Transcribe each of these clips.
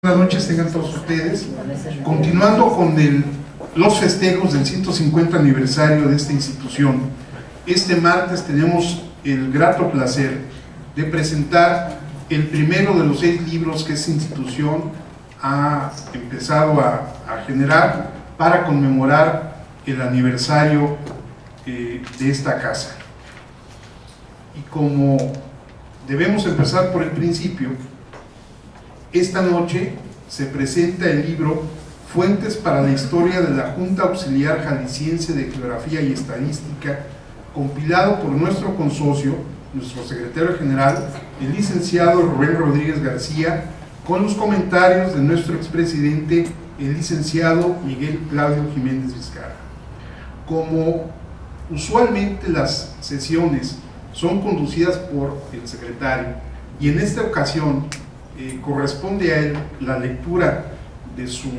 Buenas noches tengan todos ustedes. Continuando con los festejos del 150 aniversario de esta institución, este martes tenemos el grato placer de presentar el primero de los 6 libros que esta institución ha empezado a generar para conmemorar el aniversario de esta casa. Y como debemos empezar por el principio, esta noche se presenta el libro Fuentes para la Historia de la Junta Auxiliar Jalisciense de Geografía y Estadística, compilado por nuestro consocio, nuestro secretario general, el licenciado Rubén Rodríguez García, con los comentarios de nuestro expresidente, el licenciado Miguel Claudio Jiménez Vizcarra. Como usualmente las sesiones son conducidas por el secretario, y en esta ocasión corresponde a él la lectura de su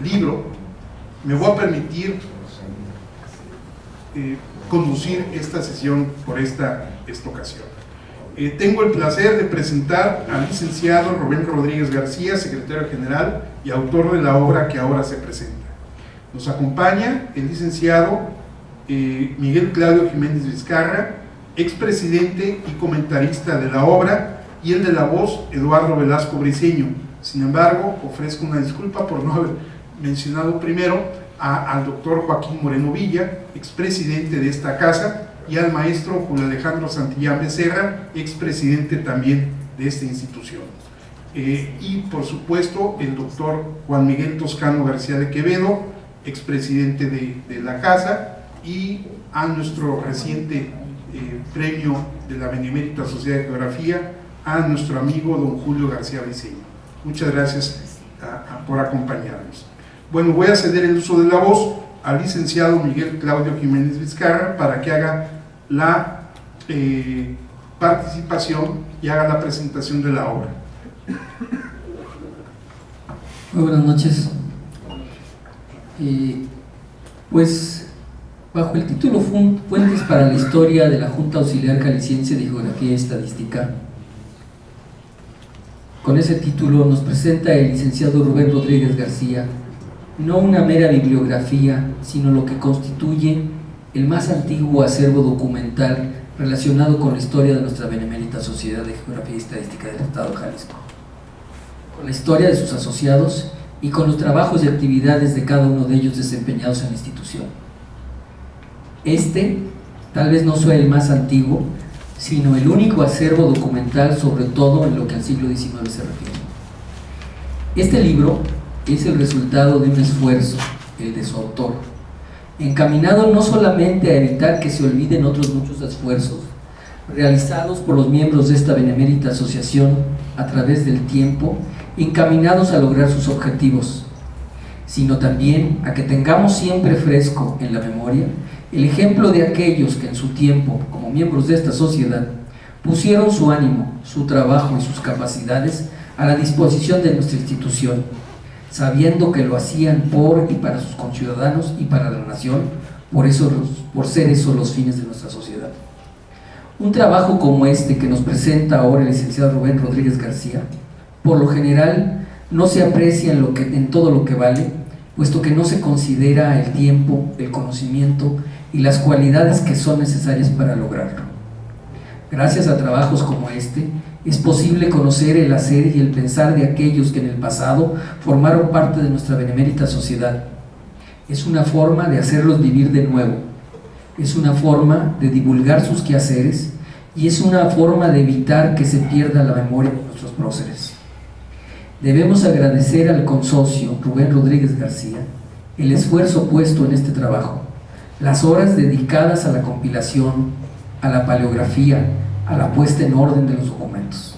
libro, me voy a permitir conducir esta sesión por esta ocasión. Tengo el placer de presentar al licenciado Rubén Rodríguez García, secretario general y autor de la obra que ahora se presenta. Nos acompaña el licenciado Miguel Claudio Jiménez Vizcarra, expresidente y comentarista de la obra, y el de la voz, Eduardo Velasco Briceño. Sin embargo, ofrezco una disculpa por no haber mencionado primero al doctor Joaquín Moreno Villa, expresidente de esta casa, y al maestro Julio Alejandro Santillán Becerra, expresidente también de esta institución. Y por supuesto, el doctor Juan Miguel Toscano García de Quevedo, expresidente de la casa, y a nuestro reciente premio de la Benemérita Sociedad de Geografía, a nuestro amigo don Julio García Briceño. Muchas gracias por acompañarnos. Bueno, voy a ceder el uso de la voz al licenciado Miguel Claudio Jiménez Vizcarra para que haga la participación y haga la presentación de la obra. Muy buenas noches. Pues bajo el título Fuentes para la Historia de la Junta Auxiliar Jalisciense de Geografía y Estadística, con ese título nos presenta el licenciado Rubén Rodríguez García no una mera bibliografía, sino lo que constituye el más antiguo acervo documental relacionado con la historia de nuestra Benemérita Sociedad de Geografía y Estadística del Estado de Jalisco, con la historia de sus asociados y con los trabajos y actividades de cada uno de ellos desempeñados en la institución. Tal vez no sea el más antiguo, sino el único acervo documental, sobre todo en lo que al siglo XIX se refiere. Este libro es el resultado de un esfuerzo, el de su autor, encaminado no solamente a evitar que se olviden otros muchos esfuerzos realizados por los miembros de esta benemérita asociación a través del tiempo, encaminados a lograr sus objetivos, sino también a que tengamos siempre fresco en la memoria el ejemplo de aquellos que en su tiempo, como miembros de esta sociedad, pusieron su ánimo, su trabajo y sus capacidades a la disposición de nuestra institución, sabiendo que lo hacían por y para sus conciudadanos y para la nación, por ser eso los fines de nuestra sociedad. Un trabajo como este que nos presenta ahora el licenciado Rubén Rodríguez García, por lo general no se aprecia en todo lo que vale, puesto que no se considera el tiempo, el conocimiento y las cualidades que son necesarias para lograrlo. Gracias a trabajos como este, es posible conocer el hacer y el pensar de aquellos que en el pasado formaron parte de nuestra benemérita sociedad. Es una forma de hacerlos vivir de nuevo, es una forma de divulgar sus quehaceres y es una forma de evitar que se pierda la memoria de nuestros próceres. Debemos agradecer al consocio Rubén Rodríguez García el esfuerzo puesto en este trabajo, las horas dedicadas a la compilación, a la paleografía, a la puesta en orden de los documentos.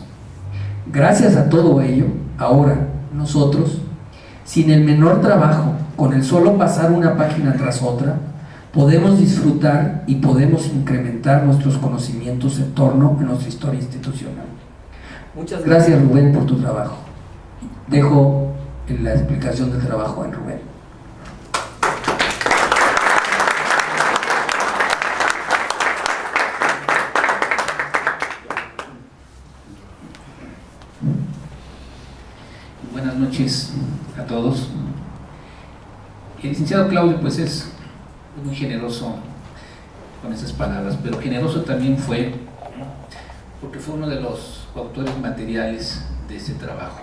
Gracias a todo ello, ahora nosotros, sin el menor trabajo, con el solo pasar una página tras otra, podemos disfrutar y podemos incrementar nuestros conocimientos en torno a nuestra historia institucional. Muchas gracias, Rubén, por tu trabajo. Dejo la explicación del trabajo en Rubén. Buenas noches a todos. El licenciado Claudio pues es muy generoso con esas palabras, pero generoso también fue porque fue uno de los coautores materiales de ese trabajo.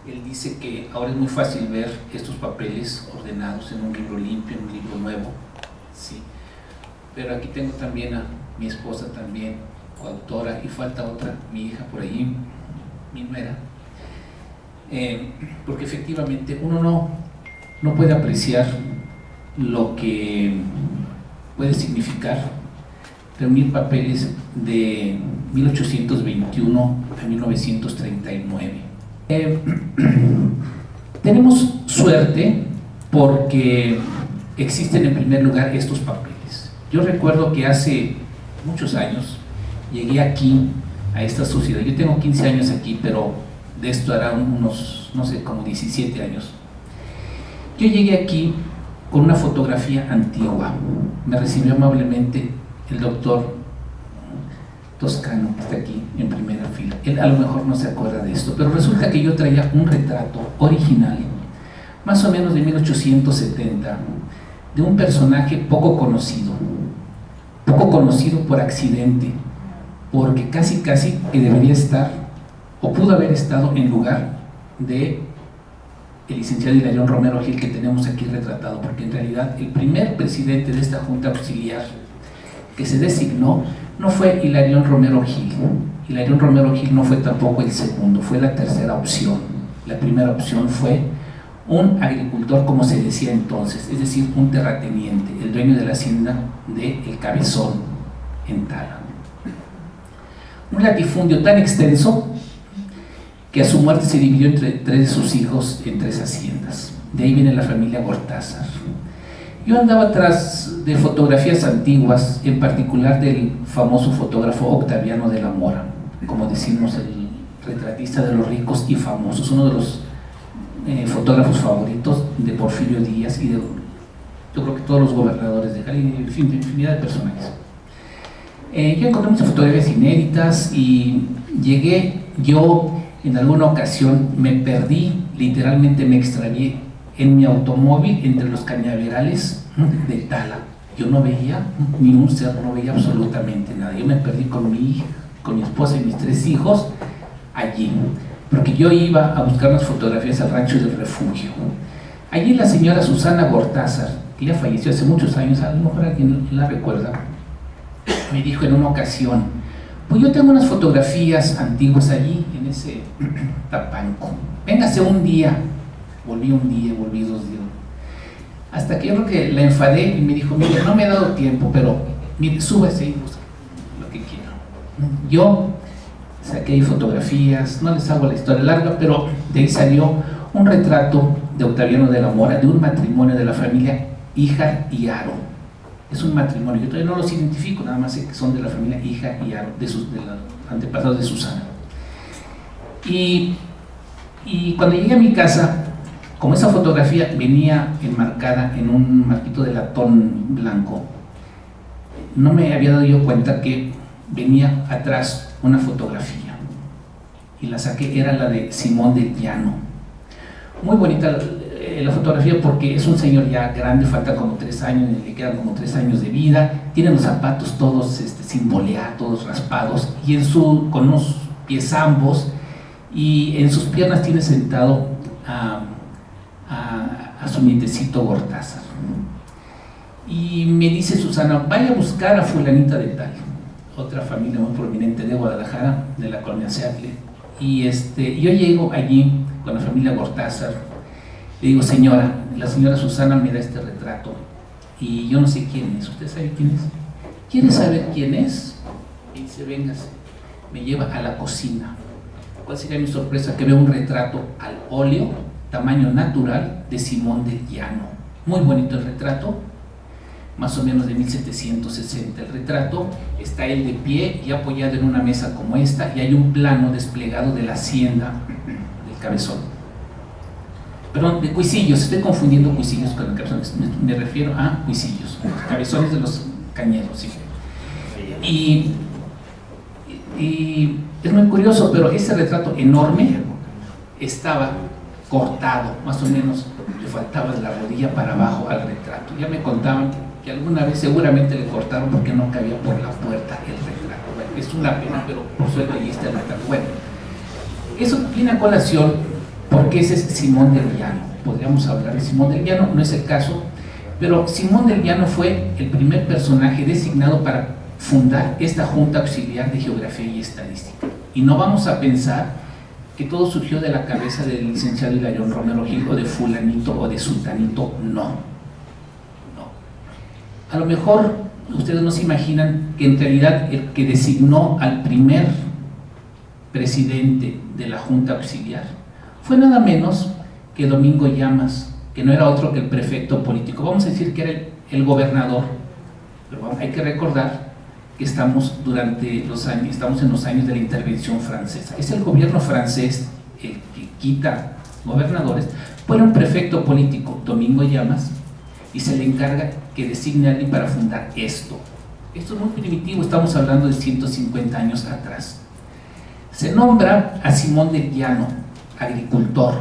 Él dice que ahora es muy fácil ver estos papeles ordenados en un libro limpio, en un libro nuevo, sí. Pero aquí tengo también a mi esposa también, coautora, y falta otra, mi hija por allí, mi nuera, porque efectivamente uno no puede apreciar lo que puede significar reunir papeles de 1821 a 1939. Tenemos suerte porque existen en primer lugar estos papeles. Yo recuerdo que hace muchos años llegué aquí a esta sociedad. Yo tengo 15 años aquí, pero de esto hará unos, no sé, como 17 años. Yo llegué aquí con una fotografía antigua. Me recibió amablemente el doctor Toscano, que está aquí en primera fila. Él a lo mejor no se acuerda de esto, pero resulta que yo traía un retrato original, más o menos de 1870, de un personaje poco conocido por accidente, porque casi que debería estar, o pudo haber estado en lugar de el licenciado Hilarión Romero Gil que tenemos aquí retratado, porque en realidad el primer presidente de esta Junta Auxiliar que se designó no fue Hilarión Romero Gil. Hilarión Romero Gil no fue tampoco el segundo, fue la tercera opción. La primera opción fue un agricultor, como se decía entonces, es decir, un terrateniente, el dueño de la hacienda de El Cabezón, en Tala. Un latifundio tan extenso que a su muerte se dividió entre 3 de sus hijos en 3 haciendas. De ahí viene la familia Gortázar. Yo andaba atrás de fotografías antiguas, en particular del famoso fotógrafo Octaviano de la Mora, como decimos, el retratista de los ricos y famosos, uno de los fotógrafos favoritos de Porfirio Díaz y de, yo creo que todos los gobernadores de Cali, en fin, de infinidad de personajes. Yo encontré muchas fotografías inéditas y llegué, yo en alguna ocasión me perdí, literalmente me extravié en mi automóvil entre los cañaverales de Tala. Yo no veía ni un cerro, no veía absolutamente nada. Yo me perdí con mi hija, con mi esposa y mis 3 hijos allí, porque yo iba a buscar unas fotografías al rancho del refugio. Allí la señora Susana Gortázar, que ya falleció hace muchos años, a lo mejor alguien la recuerda, me dijo en una ocasión: pues yo tengo unas fotografías antiguas allí en ese tapanco, véngase un día. Volví un día, volví 2 días, hasta que yo creo que la enfadé y me dijo: mire, no me he dado tiempo, pero mire, súbase y busque lo que quiera. Yo saqué ahí fotografías, no les hago la historia larga, pero de ahí salió un retrato de Octaviano de la Mora, de un matrimonio de la familia Híjar y Haro. Es un matrimonio, yo todavía no los identifico, nada más sé que son de la familia Híjar y Haro, de los antepasados de Susana. Y cuando llegué a mi casa, como esa fotografía venía enmarcada en un marquito de latón blanco, no me había dado yo cuenta que venía atrás una fotografía, y la saqué, era la de Simón del Llano. Muy bonita la fotografía, porque es un señor ya grande, falta como 3 años, le quedan como 3 años de vida, tiene los zapatos todos sin bolear, todos raspados, y con unos pies ambos, y en sus piernas tiene sentado a su nietecito Gortázar. Y me dice Susana: vaya a buscar a fulanita de tal, otra familia muy prominente de Guadalajara, de la colonia Seattle. Y yo llego allí con la familia Gortázar, le digo: señora, la señora Susana me da este retrato y yo no sé quién es. ¿Usted sabe quién es? ¿Quiere saber quién es? Y dice: véngase. Me lleva a la cocina. ¿Cuál sería mi sorpresa? Que veo un retrato al óleo, tamaño natural, de Simón del Llano. Muy bonito el retrato, más o menos de 1760. El retrato está él de pie y apoyado en una mesa como esta, y hay un plano desplegado de la hacienda del Cabezón. Perdón, de Cuisillos, estoy confundiendo Cuisillos con el Cabezón, me refiero a Cuisillos, Cabezones de los Cañeros, sí. Y es muy curioso, pero ese retrato enorme estaba cortado, más o menos le faltaba de la rodilla para abajo al retrato. Ya me contaban que alguna vez seguramente le cortaron porque no cabía por la puerta el retrato. Bueno, es una pena, pero por suerte ahí está el retrato. Bueno, eso viene a colación porque ese es Simón del Llano. Podríamos hablar de Simón del Llano, no es el caso, pero Simón del Llano fue el primer personaje designado para fundar esta Junta Auxiliar de Geografía y Estadística. Y no vamos a pensar que todo surgió de la cabeza del licenciado Hilarión Romero Gil, o de fulanito o de sultanito, no. A lo mejor ustedes no se imaginan que en realidad el que designó al primer presidente de la Junta Auxiliar fue nada menos que Domingo Llamas, que no era otro que el prefecto político. Vamos a decir que era el gobernador, pero hay que recordar que estamos en los años de la intervención francesa. Es el gobierno francés el que quita gobernadores, pone un prefecto político, Domingo Llamas, y se le encarga que designe a alguien para fundar esto. Esto es muy primitivo, estamos hablando de 150 años atrás. Se nombra a Simón del Llano, agricultor.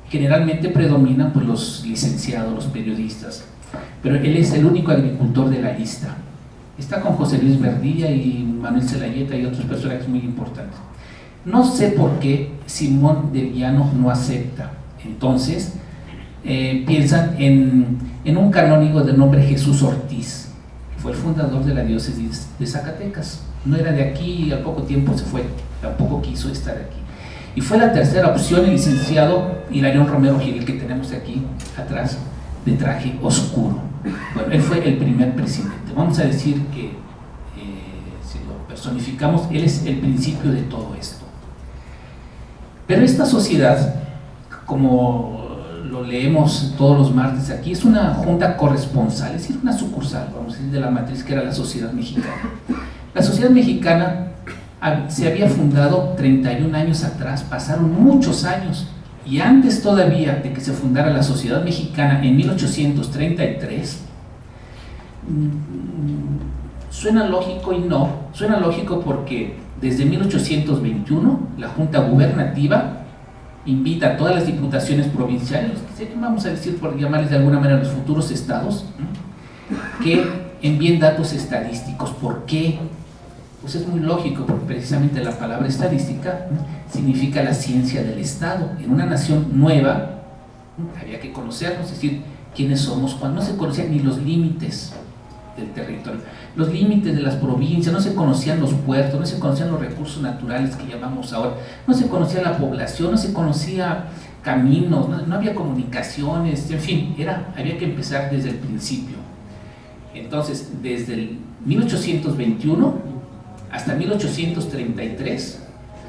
Generalmente predominan pues, los licenciados, los periodistas, pero él es el único agricultor de la lista. Está con José Luis Verdilla y Manuel Zelayeta y otros personajes muy importantes. No sé por qué Simón del Llano no acepta. Entonces, piensan en un canónigo de nombre Jesús Ortiz, que fue el fundador de la diócesis de Zacatecas. No era de aquí y al poco tiempo se fue, tampoco quiso estar aquí. Y fue la tercera opción el licenciado Hilarión Romero Gil, que tenemos aquí atrás, de traje oscuro. Bueno, él fue el primer presidente. Vamos a decir que, si lo personificamos, él es el principio de todo esto. Pero esta sociedad, como lo leemos todos los martes aquí, es una junta corresponsal, es decir, una sucursal, vamos a decir, de la matriz que era la Sociedad Mexicana. La Sociedad Mexicana se había fundado 31 años atrás, pasaron muchos años, y antes todavía de que se fundara la Sociedad Mexicana en 1833, suena lógico y no, suena lógico porque desde 1821 la Junta Gubernativa invita a todas las diputaciones provinciales, vamos a decir por llamarles de alguna manera los futuros estados, que envíen datos estadísticos. ¿Por qué? Pues es muy lógico, porque precisamente la palabra estadística significa la ciencia del Estado. En una nación nueva había que conocernos, es decir, quiénes somos, cuando no se conocían ni los límites del territorio, los límites de las provincias, no se conocían los puertos, no se conocían los recursos naturales que llamamos ahora, no se conocía la población, no se conocía caminos, no había comunicaciones, en fin, había que empezar desde el principio. Entonces, desde el 1821 hasta 1833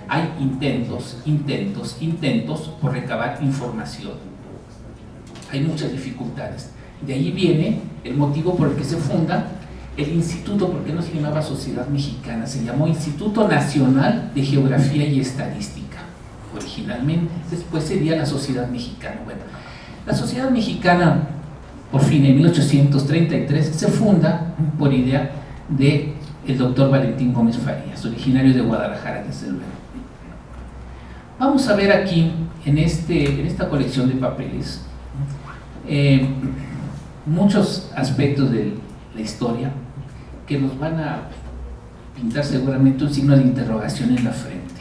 hay intentos por recabar información. Hay muchas dificultades. De ahí viene el motivo por el que se funda el instituto, porque no se llamaba Sociedad Mexicana, se llamó Instituto Nacional de Geografía y Estadística originalmente, después sería la Sociedad Mexicana. Bueno, la Sociedad Mexicana, por fin en 1833, se funda por idea de el doctor Valentín Gómez Farías, originario de Guadalajara, desde luego. Vamos a ver aquí, en esta colección de papeles, muchos aspectos de la historia que nos van a pintar seguramente un signo de interrogación en la frente.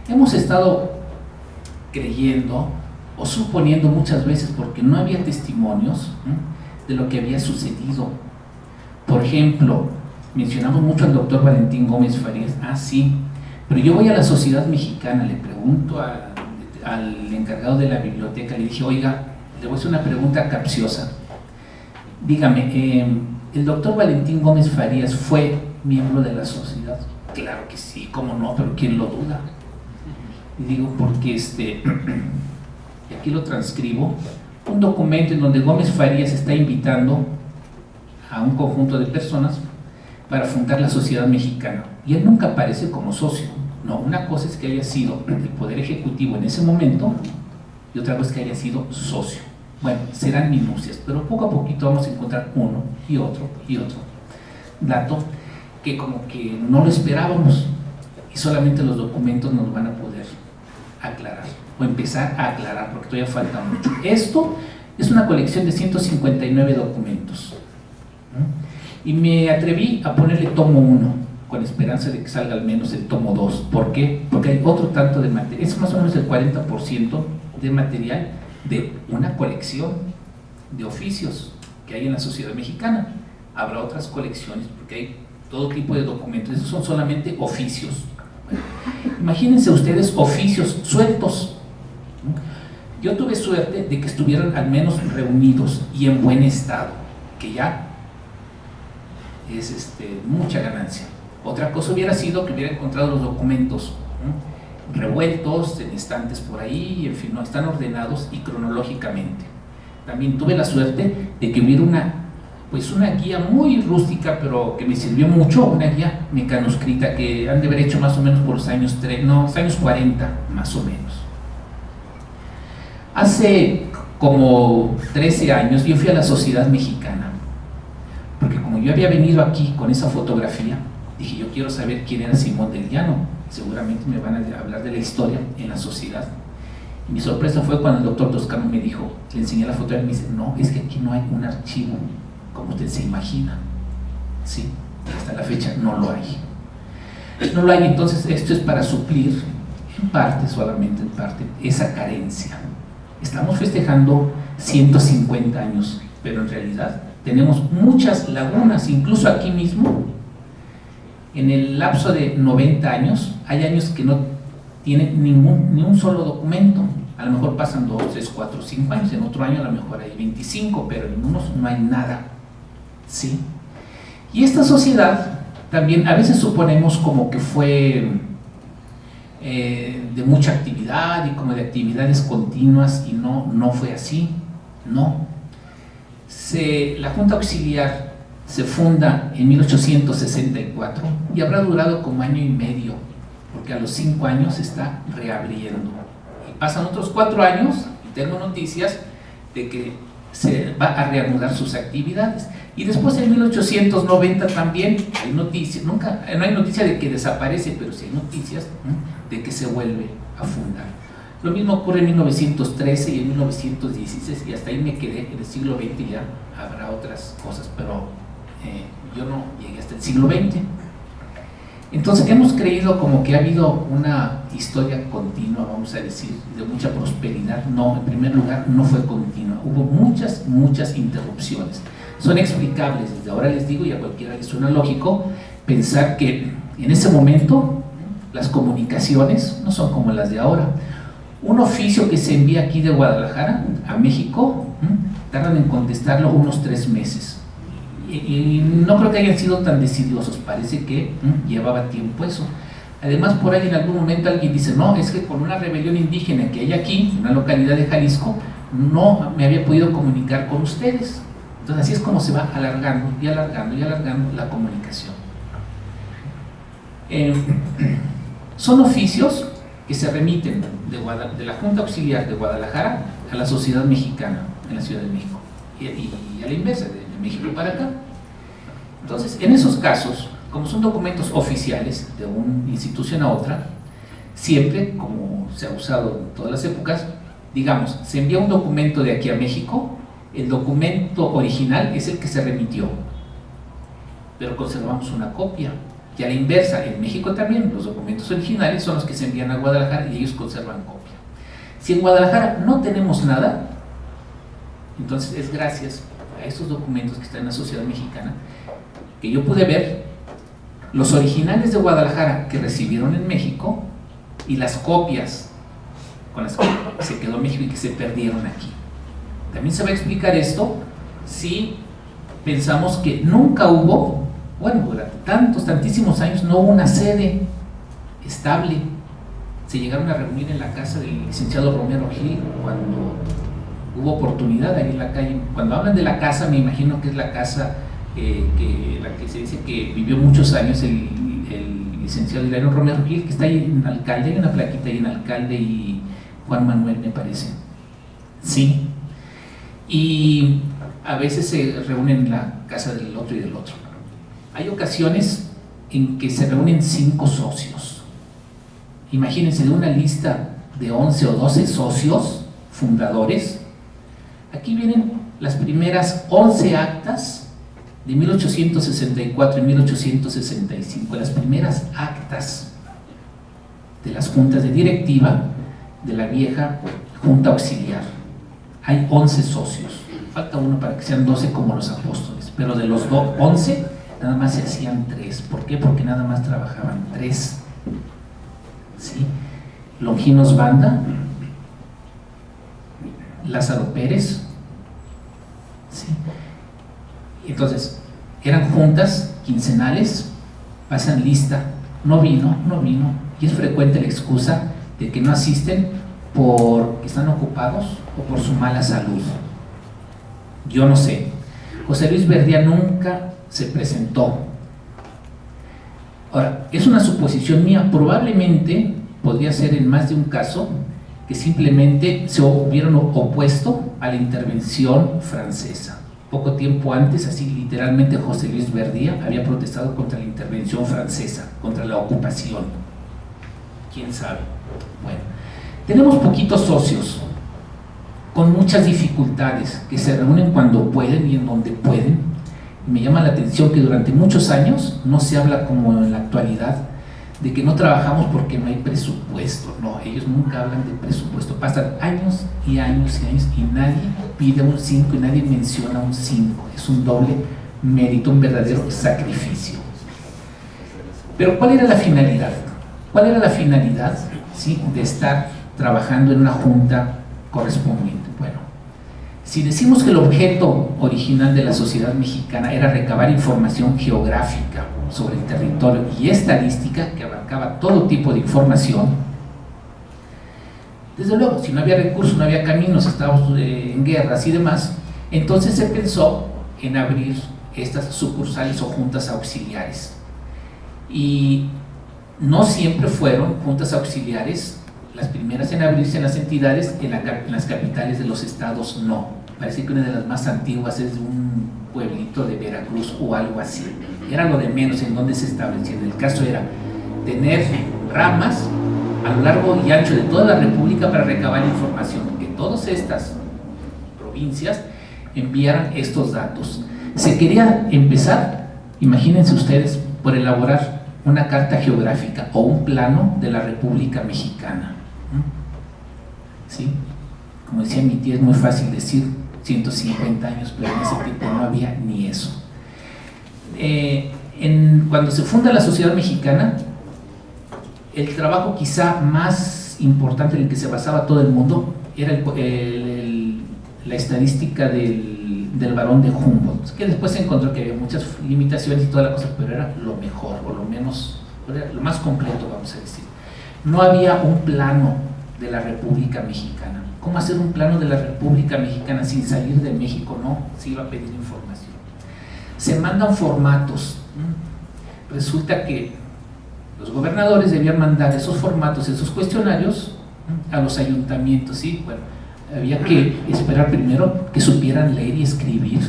Hemos estado creyendo o suponiendo muchas veces, porque no había testimonios de lo que había sucedido. Por ejemplo, mencionamos mucho al doctor Valentín Gómez Farías. Sí, pero yo voy a la Sociedad Mexicana, le pregunto al encargado de la biblioteca, le dije, oiga, le voy a hacer una pregunta capciosa. Dígame, ¿el doctor Valentín Gómez Farías fue miembro de la sociedad? Claro que sí, cómo no, pero ¿quién lo duda? Y digo, porque y aquí lo transcribo, un documento en donde Gómez Farías está invitando a un conjunto de personas para fundar la Sociedad Mexicana, y él nunca aparece como socio. No, una cosa es que haya sido el Poder Ejecutivo en ese momento, y otra cosa es que haya sido socio. Bueno, serán minucias, pero poco a poquito vamos a encontrar uno y otro dato que como que no lo esperábamos, y solamente los documentos nos van a poder aclarar. o empezar a aclarar, porque todavía falta mucho. Esto es una colección de 159 documentos, ¿no? Y me atreví a ponerle tomo 1, con esperanza de que salga al menos el tomo 2. ¿Por qué? Porque hay otro tanto de material, es más o menos el 40% de material de una colección de oficios que hay en la sociedad mexicana. Habrá otras colecciones porque hay todo tipo de documentos, esos son solamente oficios. Bueno, imagínense ustedes oficios sueltos. Yo tuve suerte de que estuvieran al menos reunidos y en buen estado, que ya es mucha ganancia. Otra cosa hubiera sido que hubiera encontrado los documentos revueltos en estantes por ahí, en fin, no están ordenados y cronológicamente. También tuve la suerte de que hubiera una guía muy rústica, pero que me sirvió mucho, una guía mecanoscrita que han de haber hecho más o menos por los años 40, más o menos. Hace como 13 años yo fui a la Sociedad Mexicana, porque como yo había venido aquí con esa fotografía, dije, yo quiero saber quién era Simón del Llano, seguramente me van a hablar de la historia en la sociedad. Y mi sorpresa fue cuando el doctor Toscano me dijo, le enseñé la fotografía y me dice, no, es que aquí no hay un archivo como usted se imagina. Sí, hasta la fecha no lo hay. No lo hay, entonces esto es para suplir, en parte, solamente en parte, esa carencia. Estamos festejando 150 años, pero en realidad tenemos muchas lagunas, incluso aquí mismo. En el lapso de 90 años, hay años que no tienen ni un solo documento. A lo mejor pasan 2, 3, 4, 5 años, en otro año a lo mejor hay 25, pero en unos no hay nada. ¿Sí? Y esta sociedad también a veces suponemos como que fue de mucha actividad y como de actividades continuas, y no fue así, no. La Junta Auxiliar se funda en 1864 y habrá durado como año y medio, porque a los 5 años se está reabriendo. Y pasan otros 4 años y tengo noticias de que se va a reanudar sus actividades. Y después en 1890 también hay noticias, no hay noticia de que desaparece, pero sí hay noticias de que se vuelve a fundar. Lo mismo ocurre en 1913 y en 1916, y hasta ahí me quedé. En el siglo XX ya habrá otras cosas, pero yo no llegué hasta el siglo XX. Entonces hemos creído como que ha habido una historia continua, vamos a decir, de mucha prosperidad. No, en primer lugar no fue continua, hubo muchas interrupciones. Son explicables, desde ahora les digo, y a cualquiera le suena lógico pensar que en ese momento las comunicaciones no son como las de ahora. Un oficio que se envía aquí de Guadalajara a México, tardan en contestarlo unos 3 meses. Y no creo que hayan sido tan decidiosos, parece que llevaba tiempo eso. Además, por ahí en algún momento alguien dice, no, es que con una rebelión indígena que hay aquí, en una localidad de Jalisco, no me había podido comunicar con ustedes. Entonces así es como se va alargando y alargando y alargando la comunicación. Son oficios que se remiten de la Junta Auxiliar de Guadalajara a la Sociedad Mexicana en la Ciudad de México, y a la inversa, de México para acá. Entonces, en esos casos, como son documentos oficiales de una institución a otra, siempre, como se ha usado en todas las épocas, digamos, se envía un documento de aquí a México, el documento original es el que se remitió, pero conservamos una copia. Y a la inversa, en México también, los documentos originales son los que se envían a Guadalajara y ellos conservan copia. Si en Guadalajara no tenemos nada, entonces es gracias a estos documentos que están en la Sociedad Mexicana que yo pude ver los originales de Guadalajara que recibieron en México y las copias con las que se quedó México y que se perdieron aquí. También se va a explicar esto si pensamos que nunca hubo, bueno, durante tantísimos años no hubo una sede estable. Se llegaron a reunir en la casa del licenciado Romero Gil cuando hubo oportunidad ahí en la calle. Cuando hablan de la casa, me imagino que es la casa la que se dice que vivió muchos años el licenciado Hilario Romero Gil, que está ahí en Alcalde, hay una plaquita ahí en Alcalde y Juan Manuel, me parece. Sí. Y a veces se reúnen en la casa del otro y del otro. Hay ocasiones en que se reúnen 5 socios. Imagínense, de una lista de 11 o 12 socios fundadores. Aquí vienen las primeras 11 actas de 1864 y 1865, las primeras actas de las juntas de directiva de la vieja junta auxiliar. Hay 11 socios, falta uno para que sean 12 como los apóstoles, pero de los 11 nada más se hacían 3. ¿Por qué? Porque nada más trabajaban 3. ¿Sí? Longinos Banda, Lázaro Pérez. ¿Sí? Entonces, eran juntas quincenales, pasan lista, no vino, y es frecuente la excusa de que no asisten porque están ocupados o por su mala salud. Yo no sé. José Luis Verdía nunca se presentó. Ahora, es una suposición mía, probablemente podría ser en más de un caso que simplemente se hubieran opuesto a la intervención francesa. Poco tiempo antes, así literalmente, José Luis Verdía había protestado contra la intervención francesa, contra la ocupación. ¿Quién sabe? Bueno, tenemos poquitos socios, con muchas dificultades, que se reúnen cuando pueden y en donde pueden. Me llama la atención que durante muchos años no se habla como en la actualidad de que no trabajamos porque no hay presupuesto. No, ellos nunca hablan de presupuesto. Pasan años y años y años y nadie pide un 5 y nadie menciona un 5. Es un doble mérito, un verdadero sacrificio. Pero ¿cuál era la finalidad? ¿Cuál era la finalidad, sí, de estar trabajando en una junta correspondiente? Bueno, si decimos que el objeto original de la sociedad mexicana era recabar información geográfica sobre el territorio y estadística que abarcaba todo tipo de información, desde luego, si no había recursos, no había caminos, estábamos en guerras y demás, entonces se pensó en abrir estas sucursales o juntas auxiliares. Y no siempre fueron juntas auxiliares las primeras en abrirse en las entidades, en las capitales de los estados no. Parece que una de las más antiguas es de un pueblito de Veracruz o algo así. Era lo de menos en donde se establecían. El caso era tener ramas a lo largo y ancho de toda la República para recabar información, que todas estas provincias enviaran estos datos. Se quería empezar, imagínense ustedes, por elaborar una carta geográfica o un plano de la República Mexicana. ¿Sí? Como decía mi tía, es muy fácil decir 150 años, pero en ese tiempo no había ni eso. Cuando se funda la sociedad mexicana, el trabajo quizá más importante en el que se basaba todo el mundo era la estadística del Barón de Humboldt, que después se encontró que había muchas limitaciones y toda la cosa, pero era lo mejor, o lo menos, era lo más completo, vamos a decir. No había un plano de la República Mexicana. ¿Cómo hacer un plano de la República Mexicana sin salir de México? No, se iba a pedir información. Se mandan formatos. Resulta que los gobernadores debían mandar esos formatos, esos cuestionarios a los ayuntamientos, ¿sí? Bueno, había que esperar primero que supieran leer y escribir,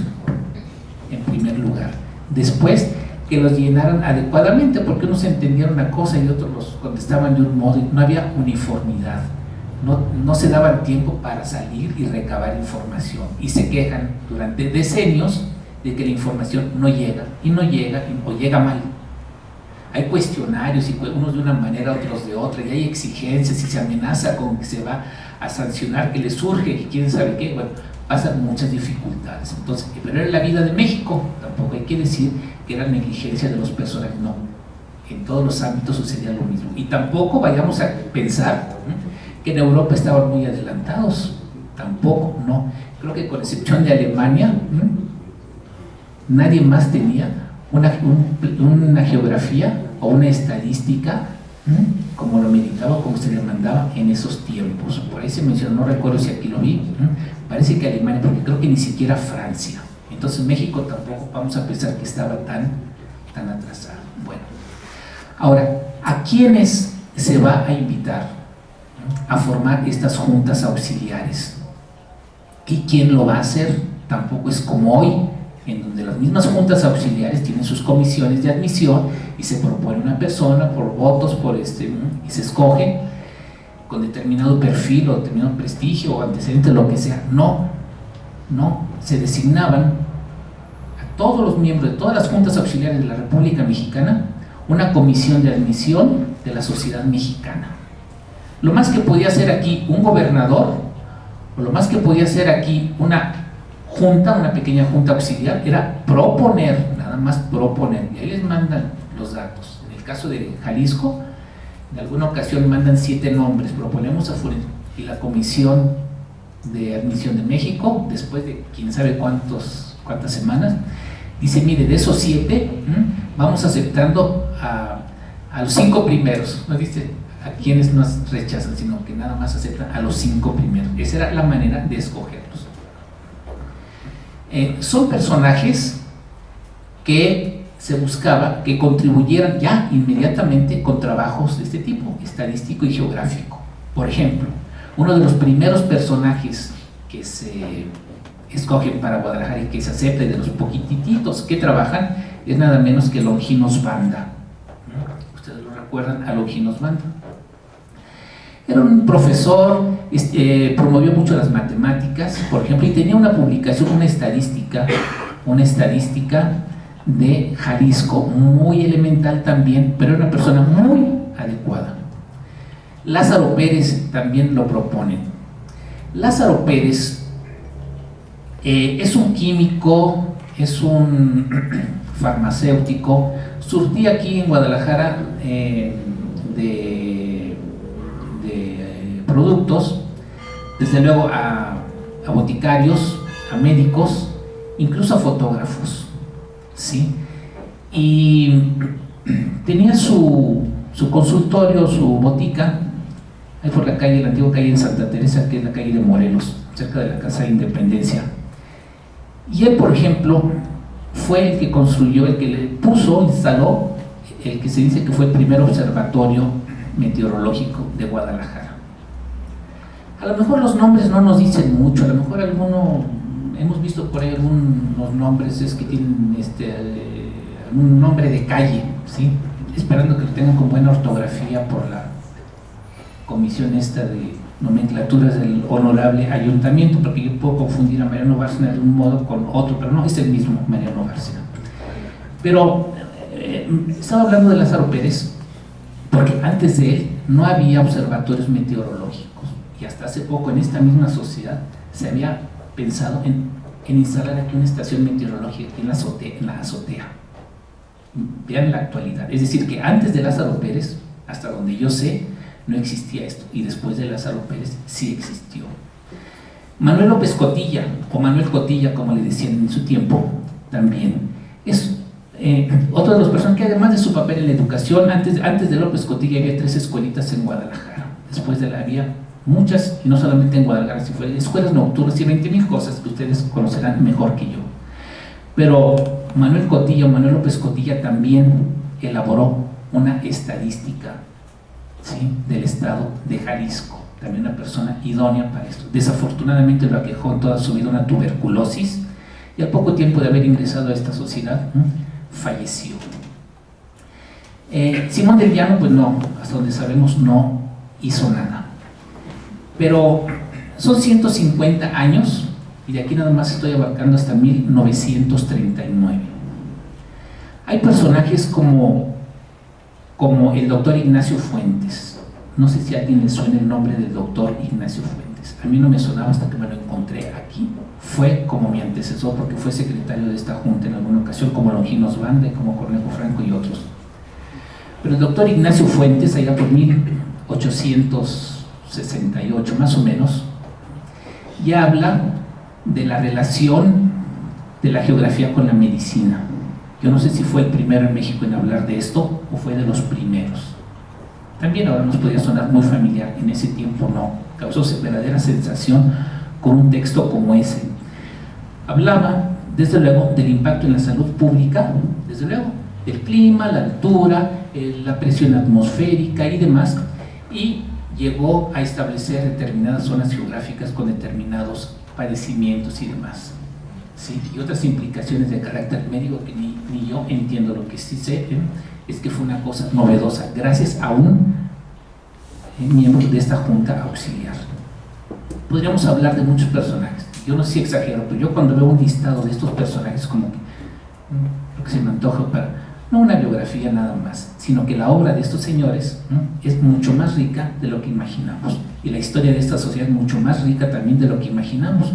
en primer lugar. Después, que los llenaran adecuadamente, porque unos entendían una cosa y otros los contestaban de un modo, y no había uniformidad. No se daban tiempo para salir y recabar información, y se quejan durante decenios de que la información no llega, o llega mal. Hay cuestionarios, y unos de una manera, otros de otra, y hay exigencias, y se amenaza con que se va a sancionar, que le surge, y quién sabe qué. Bueno, pasan muchas dificultades. Entonces, pero era la vida de México, tampoco hay que decir que era negligencia de los personajes, no. En todos los ámbitos sucedía lo mismo. Y tampoco vayamos a pensar que en Europa estaban muy adelantados, tampoco, no. Creo que con excepción de Alemania, nadie más tenía una geografía o una estadística como lo meditaba, como se le mandaba en esos tiempos. Por ahí se mencionó, no recuerdo si aquí lo vi, parece que Alemania, porque creo que ni siquiera Francia. Entonces México tampoco vamos a pensar que estaba tan atrasado. Bueno, ahora, ¿a quiénes se va a invitar a formar estas juntas auxiliares? ¿Y quién lo va a hacer? Tampoco es como hoy, en donde las mismas juntas auxiliares tienen sus comisiones de admisión y se propone una persona por votos, y se escoge. con determinado perfil o determinado prestigio o antecedentes, lo que sea. No, se designaban a todos los miembros de todas las juntas auxiliares de la República Mexicana una comisión de admisión de la sociedad mexicana. Lo más que podía hacer aquí un gobernador, o lo más que podía hacer aquí una junta, una pequeña junta auxiliar, era proponer, nada más proponer, y ahí les mandan los datos. En el caso de Jalisco, en alguna ocasión mandan 7 nombres, proponemos a Funes, y la Comisión de Admisión de México, después de quién sabe cuántas semanas, dice, mire, de esos 7, vamos aceptando a los 5 primeros, no dice a quienes no rechazan, sino que nada más aceptan a los 5 primeros. Esa era la manera de escogerlos. Son personajes que se buscaba que contribuyeran ya inmediatamente con trabajos de este tipo, estadístico y geográfico. Por ejemplo, uno de los primeros personajes que se escogen para Guadalajara y que se acepta, de los poquititos que trabajan, es nada menos que Longinos Banda. Ustedes lo recuerdan a Longinos Banda. Era un profesor, promovió mucho las matemáticas, por ejemplo, y tenía una publicación, una estadística de Jalisco, muy elemental también, pero era una persona muy adecuada. Lázaro Pérez también lo proponen. Lázaro Pérez es un químico, es un farmacéutico, surtía aquí en Guadalajara de productos, desde luego a boticarios, a médicos, incluso a fotógrafos, ¿sí? Y tenía su consultorio, su botica, ahí por la calle, la antigua calle de Santa Teresa, que es la calle de Morelos, cerca de la Casa de Independencia. Y él, por ejemplo, fue el que construyó, el que le instaló, el que se dice que fue el primer observatorio meteorológico de Guadalajara. A lo mejor los nombres no nos dicen mucho, a lo mejor hemos visto por ahí algunos nombres que tienen un nombre de calle, ¿sí? Esperando que lo tengan con buena ortografía por la comisión esta de nomenclaturas del honorable ayuntamiento, porque yo puedo confundir a Mariano Bárcena de un modo con otro, pero no, es el mismo Mariano Bárcena. Pero estaba hablando de Lázaro Pérez porque antes de él no había observatorios meteorológicos, y hasta hace poco en esta misma sociedad se había pensado en instalar aquí una estación meteorológica aquí en la azotea. Vean la actualidad, es decir, que antes de Lázaro Pérez, hasta donde yo sé, no existía esto, y después de Lázaro Pérez sí existió. Manuel López Cotilla, o Manuel Cotilla como le decían en su tiempo, también es otro de los personajes que, además de su papel en la educación, antes de López Cotilla había 3 escuelitas en Guadalajara, después de la había muchas, y no solamente en Guadalajara, sino escuelas nocturnas y 20,000 cosas que ustedes conocerán mejor que yo. Pero Manuel López Cotilla también elaboró una estadística, ¿sí?, del estado de Jalisco, también una persona idónea para esto. Desafortunadamente lo aquejó en toda su vida una tuberculosis, y al poco tiempo de haber ingresado a esta sociedad, falleció. Simón del Llano, pues no, hasta donde sabemos no hizo nada. Pero son 150 años, y de aquí nada más estoy abarcando hasta 1939. Hay personajes como el doctor Ignacio Fuentes. No sé si a alguien le suena el nombre del doctor Ignacio Fuentes. A mí no me sonaba hasta que me lo encontré aquí. Fue como mi antecesor, porque fue secretario de esta junta en alguna ocasión, como Longinos Banda y como Cornejo Franco y otros. Pero el doctor Ignacio Fuentes, allá por 1868 más o menos, ya habla de la relación de la geografía con la medicina. Yo no sé si fue el primero en México en hablar de esto o fue de los primeros. También ahora nos podría sonar muy familiar, en ese tiempo no. Causó verdadera sensación con un texto como ese. Hablaba, desde luego, del impacto en la salud pública, desde luego, del clima, la altura, la presión atmosférica y demás, y llegó a establecer determinadas zonas geográficas con determinados padecimientos y demás, ¿sí? Y otras implicaciones de carácter médico que ni yo entiendo. Lo que sí sé es que fue una cosa novedosa, gracias a un miembro de esta junta auxiliar. Podríamos hablar de muchos personajes. Yo no sé si exagero, pero yo cuando veo un listado de estos personajes, como que lo que se me antoja para, no una biografía nada más, sino que la obra de estos señores, ¿no?, es mucho más rica de lo que imaginamos. Y la historia de esta sociedad es mucho más rica también de lo que imaginamos.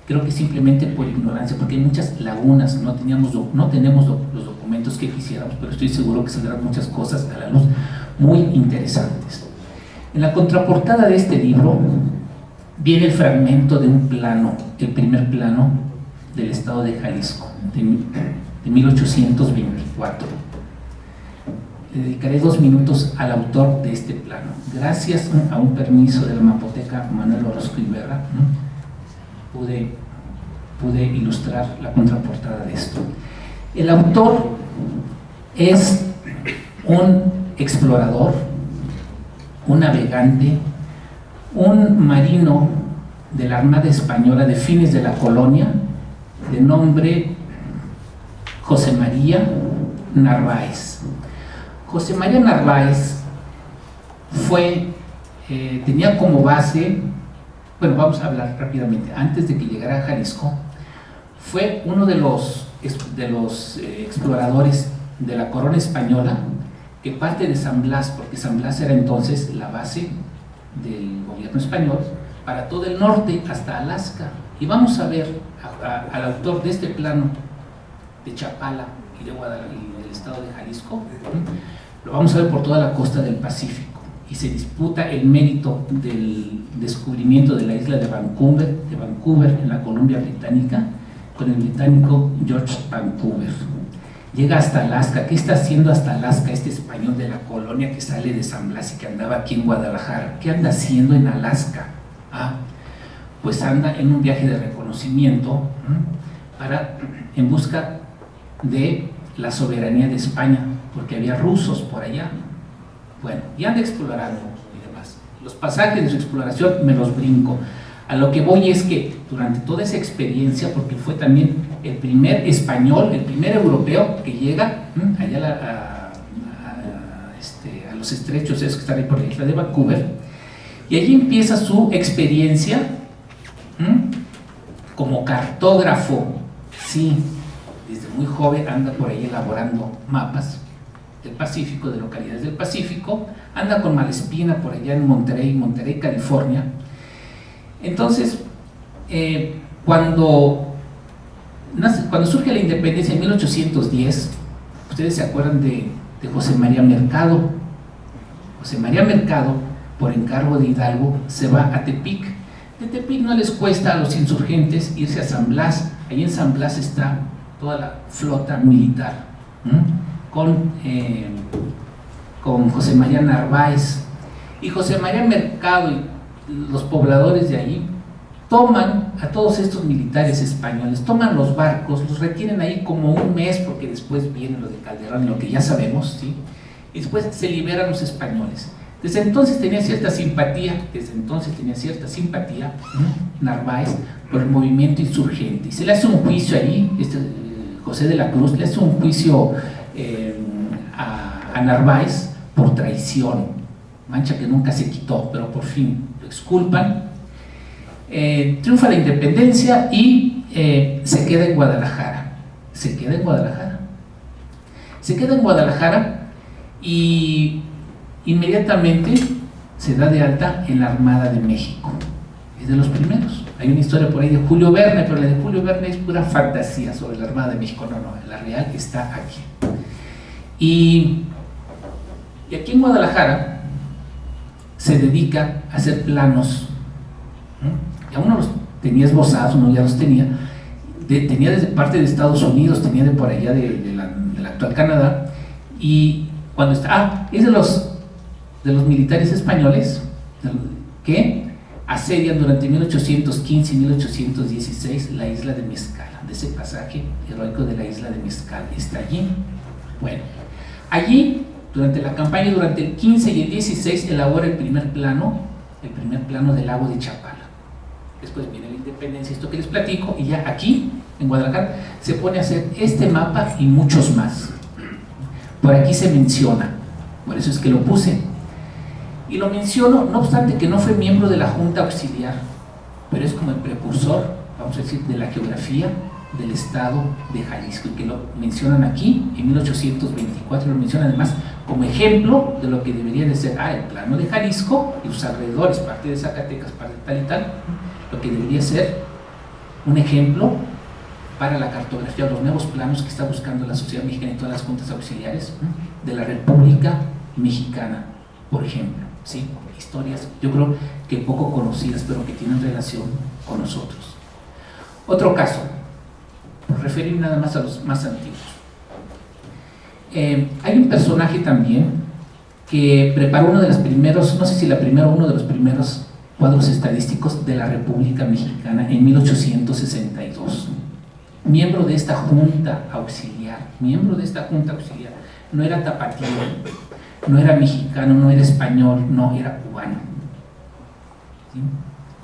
Creo que simplemente por ignorancia, porque hay muchas lagunas, no tenemos los documentos que quisiéramos, pero estoy seguro que saldrán muchas cosas a la luz muy interesantes. En la contraportada de este libro viene el fragmento de un plano, el primer plano del estado de Jalisco, de 1824. Le dedicaré 2 minutos al autor de este plano. Gracias a un permiso de la Mapoteca Manuel Orozco Iberra, pude ilustrar la contraportada de esto. El autor es un explorador, un navegante, un marino de la Armada Española de fines de la colonia, de nombre José María Narváez. José María Narváez tenía como base, bueno, vamos a hablar rápidamente, antes de que llegara a Jalisco, fue uno de los exploradores de la corona española, que parte de San Blas, porque San Blas era entonces la base del gobierno español, para todo el norte hasta Alaska. Y vamos a ver al autor de este plano de Chapala y de Guadalajara y del estado de Jalisco, lo vamos a ver por toda la costa del Pacífico, y se disputa el mérito del descubrimiento de la isla de Vancouver en la Columbia Británica con el británico George Vancouver. Llega hasta Alaska. ¿Qué está haciendo hasta Alaska este español de la colonia que sale de San Blas y que andaba aquí en Guadalajara? ¿Qué anda haciendo en Alaska? Pues anda en un viaje de reconocimiento en busca de la soberanía de España, porque había rusos por allá. Bueno, y anda explorando y demás. Los pasajes de su exploración me los brinco. A lo que voy es que durante toda esa experiencia, porque fue también el primer español, el primer europeo que llega allá a los estrechos, esos que están ahí por la isla de Vancouver, y allí empieza su experiencia como cartógrafo. Sí, desde muy joven anda por ahí elaborando mapas del Pacífico, de localidades del Pacífico, anda con Malespina por allá en Monterey, California. Entonces, cuando surge la independencia en 1810, ustedes se acuerdan de José María Mercado. José María Mercado, por encargo de Hidalgo, se va a Tepic. De Tepic no les cuesta a los insurgentes irse a San Blas. Allí en San Blas está toda la flota militar, con José María Narváez. Y José María Mercado y los pobladores de allí toman a todos estos militares españoles, toman los barcos, los retienen ahí como un mes, porque después viene lo de Calderón y lo que ya sabemos, ¿sí? Y después se liberan los españoles. Desde entonces tenía cierta simpatía Narváez por el movimiento insurgente, y se le hace un juicio allí, José de la Cruz le hace un juicio a Narváez por traición, mancha que nunca se quitó, pero por fin lo exculpan. Triunfa la independencia y se queda en Guadalajara. Y inmediatamente se da de alta en la Armada de México. Es de los primeros. Hay una historia por ahí de Julio Verne, pero la de Julio Verne es pura fantasía sobre la Armada de México. No, la real está aquí. Y aquí en Guadalajara se dedica a hacer planos. Ya uno los tenía esbozados, uno ya los tenía desde parte de Estados Unidos, tenía de por allá de la actual Canadá, y cuando es de los militares españoles que asedian durante 1815 y 1816 la isla de Mezcal, de ese pasaje heroico de la isla de Mezcal, está allí. Bueno, allí durante la campaña, durante el 15 y el 16 elabora el primer plano del lago de Chapala. Después viene la independencia, esto que les platico, y ya aquí en Guadalajara se pone a hacer este mapa y muchos más. Por aquí se menciona, por eso es que lo puse. Y lo menciono, no obstante que no fue miembro de la Junta Auxiliar, pero es como el precursor, vamos a decir, de la geografía del estado de Jalisco, y que lo mencionan aquí en 1824, lo mencionan además como ejemplo de lo que debería de ser el plano de Jalisco y sus alrededores, parte de Zacatecas, parte de tal y tal, lo que debería ser un ejemplo para la cartografía, los nuevos planos que está buscando la sociedad mexicana y todas las juntas auxiliares de la República Mexicana, por ejemplo, ¿sí? Historias, yo creo que poco conocidas, pero que tienen relación con nosotros. Otro caso, por referirme nada más a los más antiguos. Hay un personaje también que preparó uno de los primeros, no sé si la primera o uno de los primeros cuadros estadísticos de la República Mexicana en 1862. Miembro de esta junta auxiliar, no era tapatío, no era mexicano, no era español, no, era cubano. ¿Sí?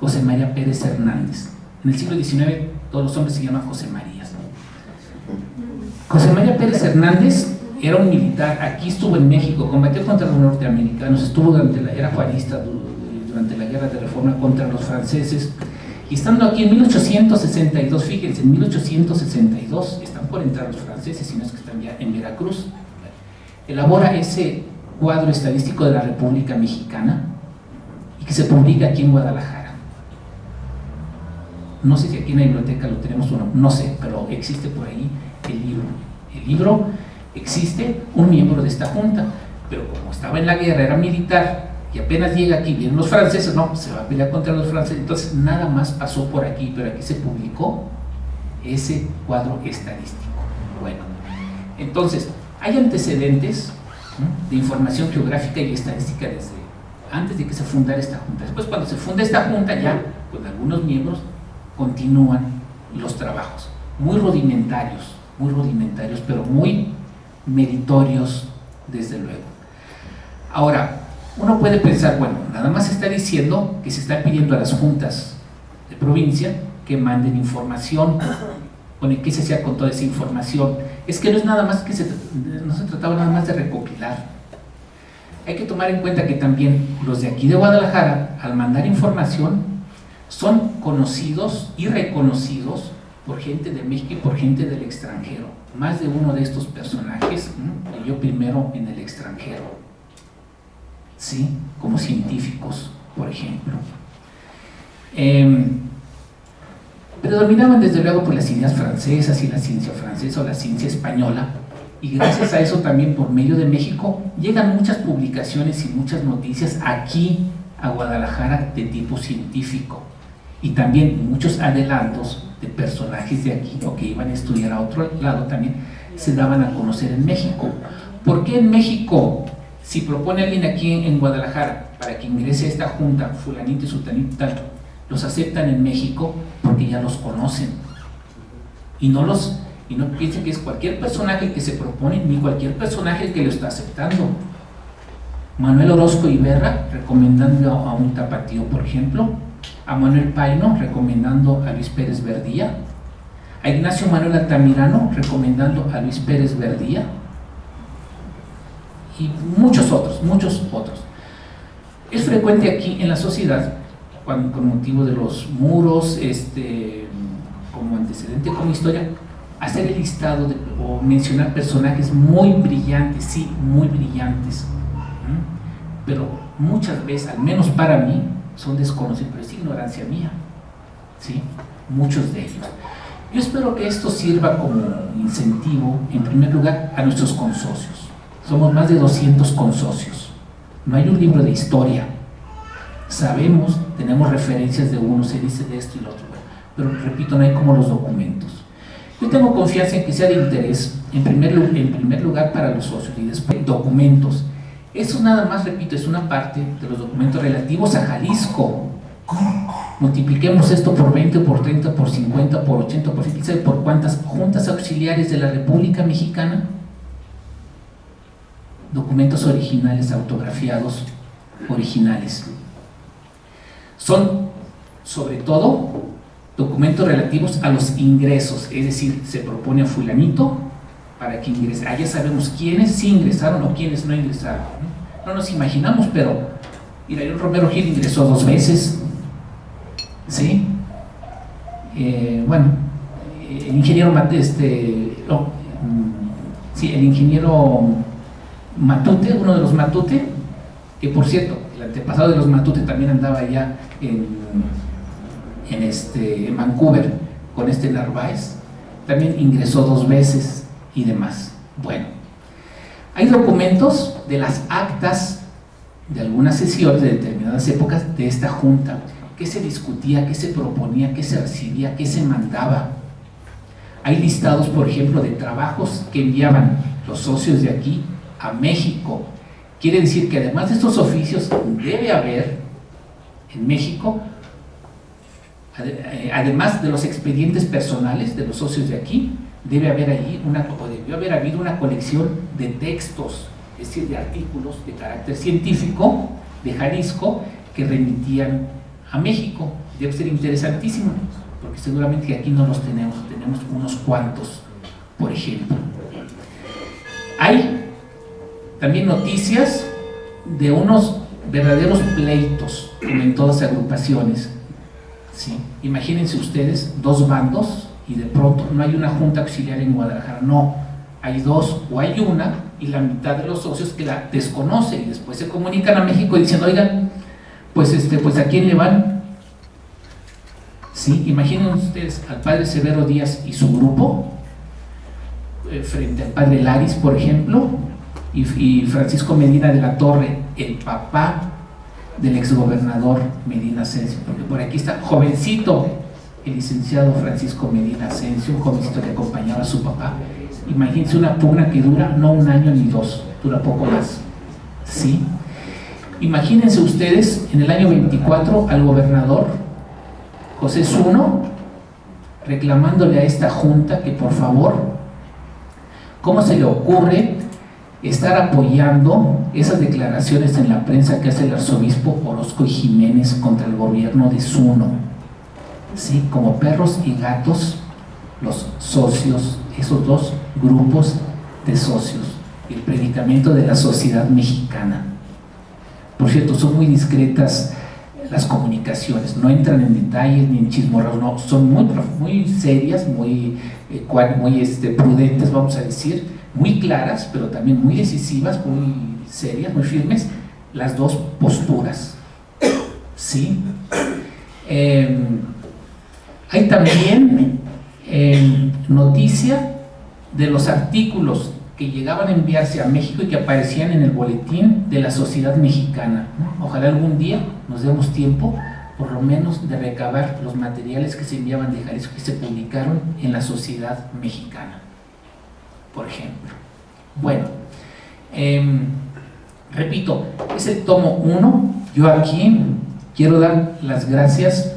José María Pérez Hernández. En el siglo XIX todos los hombres se llaman José Marías. José María Pérez Hernández era un militar, aquí estuvo en México, combatió contra los norteamericanos, estuvo era juarista durante la Guerra de Reforma contra los franceses, y estando aquí en 1862, fíjense, en 1862, están por entrar los franceses, si no es que están ya en Veracruz, elabora ese cuadro estadístico de la República Mexicana y que se publica aquí en Guadalajara. No sé si aquí en la biblioteca lo tenemos o no, no sé, pero existe por ahí el libro. El libro existe, un miembro de esta junta, pero como estaba en la guerra, era militar, y apenas llega aquí, vienen los franceses, no, se va a pelear contra los franceses, entonces nada más pasó por aquí, pero aquí se publicó ese cuadro estadístico. Bueno, entonces, hay antecedentes de información geográfica y estadística desde antes de que se fundara esta junta. Después, cuando se funda esta junta, ya, pues algunos miembros continúan los trabajos, muy rudimentarios, pero muy meritorios, desde luego. Ahora, uno puede pensar, bueno, nada más se está diciendo que se está pidiendo a las juntas de provincia que manden información. Bueno, ¿qué se hacía con toda esa información? Es que no es nada más que no se trataba nada más de recopilar. Hay que tomar en cuenta que también los de aquí de Guadalajara, al mandar información, son conocidos y reconocidos por gente de México y por gente del extranjero. Más de uno de estos personajes leyó primero en el extranjero, ¿sí? Como científicos, por ejemplo. Predominaban desde luego por las ideas francesas y la ciencia francesa o la ciencia española, y gracias a eso también por medio de México llegan muchas publicaciones y muchas noticias aquí a Guadalajara de tipo científico, y también muchos adelantos de personajes de aquí o que iban a estudiar a otro lado también se daban a conocer en México. ¿Por qué en México, si propone alguien aquí en Guadalajara para que ingrese a esta junta, fulanito y sultanito tal, los aceptan en México? Porque ya los conocen, y no piensen que es cualquier personaje que se propone, ni cualquier personaje que lo está aceptando. Manuel Orozco Iberra recomendando a un tapatío, por ejemplo, a Manuel Paino recomendando a Luis Pérez Verdía, a Ignacio Manuel Altamirano recomendando a Luis Pérez Verdía, y muchos otros. Es frecuente aquí en la sociedad, con motivo de los muros, como antecedente, como historia, hacer el listado o mencionar personajes muy brillantes, sí, muy brillantes, pero muchas veces, al menos para mí, son desconocidos, pero es ignorancia mía, ¿sí? Muchos de ellos. Yo espero que esto sirva como incentivo, en primer lugar, a nuestros consocios. Somos más de 200 consocios. No hay un libro de historia. Sabemos, tenemos referencias de uno, se dice de esto y lo otro, pero repito, no hay como los documentos. Yo tengo confianza en que sea de interés, en primer lugar para los socios, y después documentos. Eso nada más, repito, es una parte de los documentos relativos a Jalisco. Multipliquemos esto por 20, por 30, por 50, por 80, por 100, ¿sabe por cuántas juntas auxiliares de la República Mexicana? Documentos originales, autografiados, originales. Son, sobre todo, documentos relativos a los ingresos, es decir, se propone a fulanito para que ingrese. Ya sabemos quiénes sí ingresaron o quiénes no ingresaron. No nos imaginamos, pero Hilarión Romero Gil ingresó 2 veces, ¿sí? Bueno, el ingeniero el ingeniero Matute, uno de los Matute, que por cierto, el antepasado de los Matute también andaba allá en Vancouver con Narváez, también ingresó 2 veces y demás. Bueno, hay documentos de las actas de algunas sesiones de determinadas épocas de esta junta. ¿Qué se discutía, qué se proponía, qué se recibía, qué se mandaba? Hay listados, por ejemplo, de trabajos que enviaban los socios de aquí a México. Quiere decir que además de estos oficios debe haber en México, además de los expedientes personales de los socios de aquí, debió haber habido una colección de textos, es decir, de artículos de carácter científico de Jalisco que remitían a México. Debe ser interesantísimo, porque seguramente aquí no los tenemos unos cuantos, por ejemplo. Hay también noticias de unos verdaderos pleitos, como en todas las agrupaciones, ¿sí? Imagínense ustedes 2 bandos y de pronto no hay una junta auxiliar en Guadalajara, no, hay 2 o hay una, y la mitad de los socios que la desconoce y después se comunican a México diciendo, oigan, pues ¿a quién le van? ¿Sí? Imaginen ustedes al padre Severo Díaz y su grupo frente al padre Laris, por ejemplo, y Francisco Medina de la Torre, el papá del exgobernador Medina Asensio, porque por aquí está jovencito el licenciado Francisco Medina Asensio, un jovencito que acompañaba a su papá. Imagínense una pugna que dura no 1 año ni 2, dura poco más, ¿sí? Imagínense ustedes en el año 24 al gobernador José Zuno reclamándole a esta junta que por favor, ¿cómo se le ocurre estar apoyando esas declaraciones en la prensa que hace el arzobispo Orozco y Jiménez contra el gobierno de Zuno? ¿Sí? Como perros y gatos, los socios, esos 2 grupos de socios, el predicamento de la sociedad mexicana. Por cierto, son muy discretas las comunicaciones, no entran en detalles ni en chismorreos, no, son muy serias, muy prudentes, vamos a decir, muy claras, pero también muy decisivas, muy serias, muy firmes, las 2 posturas, ¿sí? Hay también noticia de los artículos que llegaban a enviarse a México y que aparecían en el boletín de la sociedad mexicana, ¿no? Ojalá algún día nos demos tiempo, por lo menos, de recabar los materiales que se enviaban de Jalisco que se publicaron en la sociedad mexicana, por ejemplo. Bueno, repito, es el tomo 1. Yo aquí quiero dar las gracias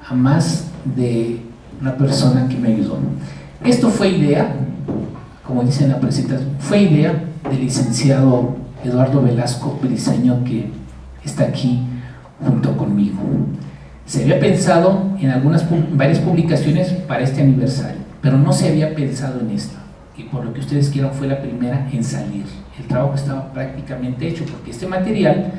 a más de una persona que me ayudó. Esto fue idea, como dice en la presentación, fue idea del licenciado Eduardo Velasco Briceño, que está aquí junto conmigo. Se había pensado en varias publicaciones para este aniversario, pero no se había pensado en esta, y por lo que ustedes quieran fue la primera en salir. El trabajo estaba prácticamente hecho, porque este material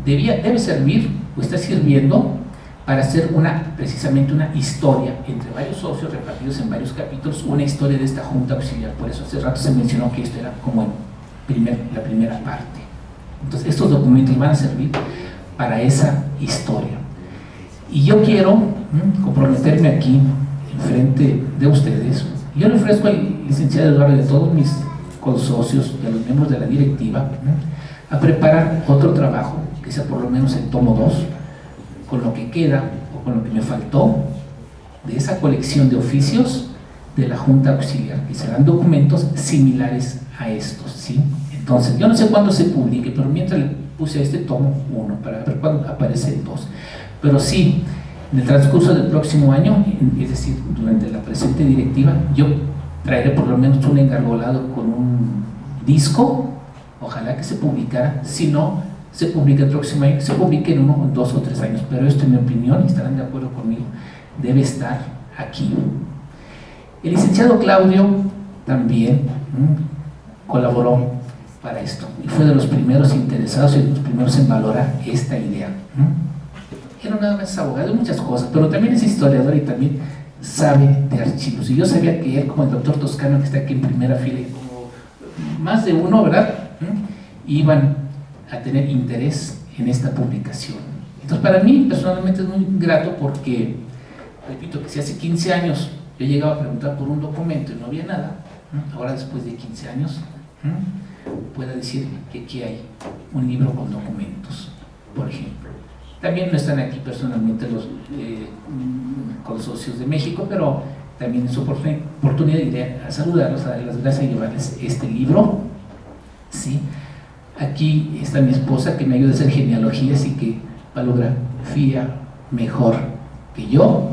debe servir, o está sirviendo, para hacer precisamente una historia entre varios socios repartidos en varios capítulos, una historia de esta junta auxiliar. Por eso hace rato se mencionó que esto era como la primera parte. Entonces estos documentos van a servir para esa historia. Y yo quiero comprometerme aquí, enfrente de ustedes. Yo le ofrezco al licenciado Eduardo y a todos mis consocios, y a los miembros de la directiva, a preparar otro trabajo, que sea por lo menos el tomo 2, con lo que queda o con lo que me faltó de esa colección de oficios de la Junta Auxiliar, que serán documentos similares a estos, ¿sí? Entonces, yo no sé cuándo se publique, pero mientras le puse a este tomo 1 para ver cuándo aparece el 2. Pero sí, en el transcurso del próximo año, es decir, durante la presente directiva, yo traeré por lo menos un engargolado con un disco, ojalá que se publicara. Si no se publica el próximo año, se publique en 1, 2 o 3 años, pero esto, en mi opinión, y estarán de acuerdo conmigo, debe estar aquí. El licenciado Claudio también colaboró para esto. Y fue de los primeros interesados y de los primeros en valorar esta idea. Él no nada más es abogado de muchas cosas, pero también es historiador y también sabe de archivos. Y yo sabía que él, como el doctor Toscano, que está aquí en primera fila, y como más de uno, ¿verdad?, iban a tener interés en esta publicación. Entonces, para mí, personalmente, es muy grato porque, repito, que si hace 15 años yo llegaba a preguntar por un documento y no había nada, ahora después de 15 años, pueda decir que aquí hay un libro con documentos, por ejemplo. También no están aquí personalmente los consocios de México, pero también en su oportunidad iré a saludarlos, a darles las gracias y llevarles este libro. ¿Sí? Aquí está mi esposa, que me ayuda a hacer genealogías y que palografía mejor que yo.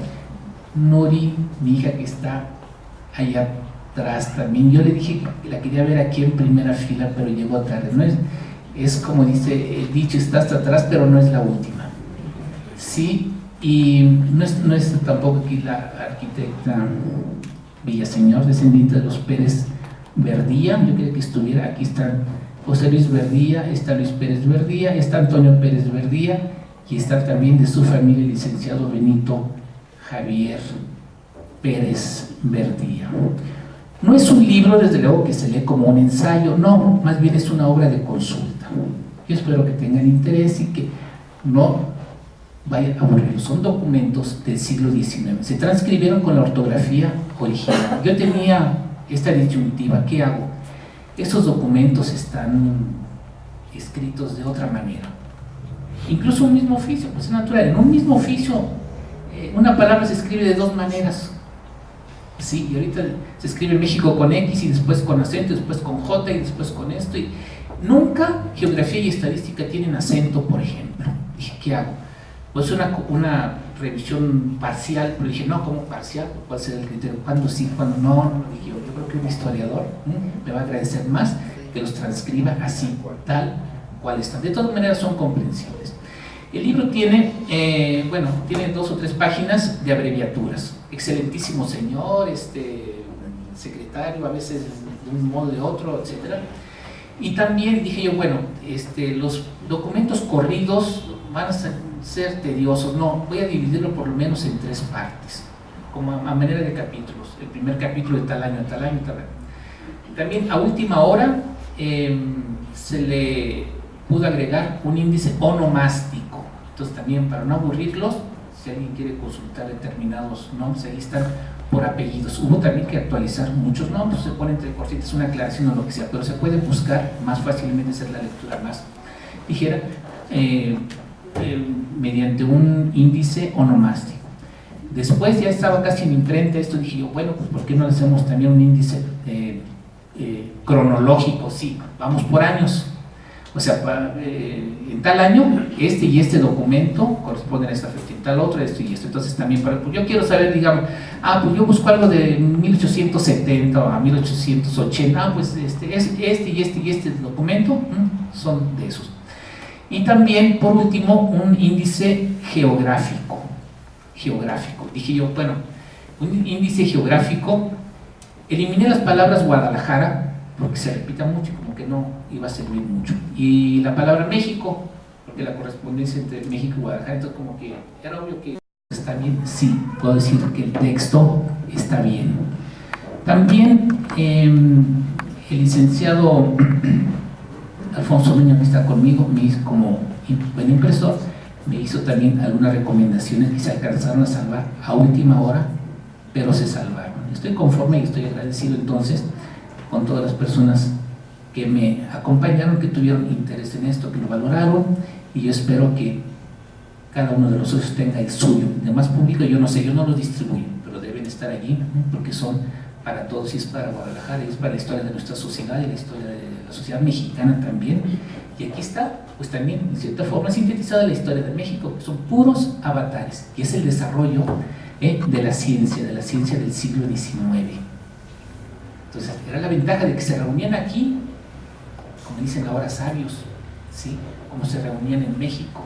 Nuri, mi hija, que está allá atrás también. Yo le dije que la quería ver aquí en primera fila, pero llegó tarde. No es como dice el dicho, está hasta atrás, pero no es la última. Sí, y no es tampoco aquí la arquitecta Villaseñor, descendiente de los Pérez Verdía. Yo quería que estuviera. Aquí están José Luis Verdía, está Luis Pérez Verdía, está Antonio Pérez Verdía, y está también de su familia el licenciado Benito Javier Pérez Verdía. No es un libro, desde luego, que se lee como un ensayo, no, más bien es una obra de consulta. Yo espero que tengan interés y que no vayan a aburrirlos. Son documentos del siglo XIX, se transcribieron con la ortografía original. Yo tenía esta disyuntiva, ¿qué hago? Estos documentos están escritos de otra manera. Incluso un mismo oficio, pues es natural, en un mismo oficio una palabra se escribe de dos maneras. Sí, y ahorita se escribe México con X y después con acento, y después con J y después con esto. Y nunca geografía y estadística tienen acento, por ejemplo. Dije, ¿qué hago? Pues una revisión parcial, pero dije, no, ¿cómo parcial? ¿Cuál será el criterio? ¿Cuándo sí, cuándo no? Dije, yo creo que un historiador me va a agradecer más que los transcriba así, tal cual están. De todas maneras son comprensibles. El libro tiene, tiene 2 o 3 páginas de abreviaturas. Excelentísimo señor, secretario, a veces de un modo o de otro, etc. Y también dije yo, bueno, los documentos corridos van a ser tediosos. No, voy a dividirlo por lo menos en 3 partes, como a manera de capítulos. El primer capítulo de tal año, tal año, tal año. También a última hora se le pudo agregar un índice onomástico. Entonces también, para no aburrirlos, si alguien quiere consultar determinados nombres, ahí están por apellidos. Hubo también que actualizar muchos nombres, se pone entre corchetes una aclaración o lo que sea, pero se puede buscar más fácilmente, hacer la lectura más ligera, mediante un índice onomástico. Después ya estaba casi en imprenta esto, dije yo, bueno, pues ¿por qué no le hacemos también un índice cronológico? Sí, vamos por años. O sea, en tal año, este y este documento corresponden a esta fecha, en tal otro, esto y esto. Entonces también, pues yo quiero saber, digamos, pues yo busco algo de 1870 o a 1880, pues este y este documento son de esos. Y también, por último, un índice geográfico. Dije yo, bueno, un índice geográfico, eliminé las palabras Guadalajara, porque se repita mucho y como que no iba a servir mucho. Y la palabra México, porque la correspondencia entre México y Guadalajara, entonces como que era obvio que está bien. Sí, puedo decir que el texto está bien. También el licenciado Alfonso Miño, que está conmigo, me hizo como buen impresor, me hizo también algunas recomendaciones que se alcanzaron a salvar a última hora, pero se salvaron. Estoy conforme y estoy agradecido entonces con todas las personas que me acompañaron, que tuvieron interés en esto, que lo valoraron, y yo espero que cada uno de los socios tenga el suyo. De más público, yo no sé, yo no los distribuyo, pero deben estar allí, porque son para todos, y es para Guadalajara, y es para la historia de nuestra sociedad y la historia de la sociedad mexicana también. Y aquí está, pues también, en cierta forma, sintetizada la historia de México, que son puros avatares, y es el desarrollo de la ciencia del siglo XIX. Entonces, era la ventaja de que se reunían aquí, como dicen ahora sabios, ¿sí? Como se reunían en México.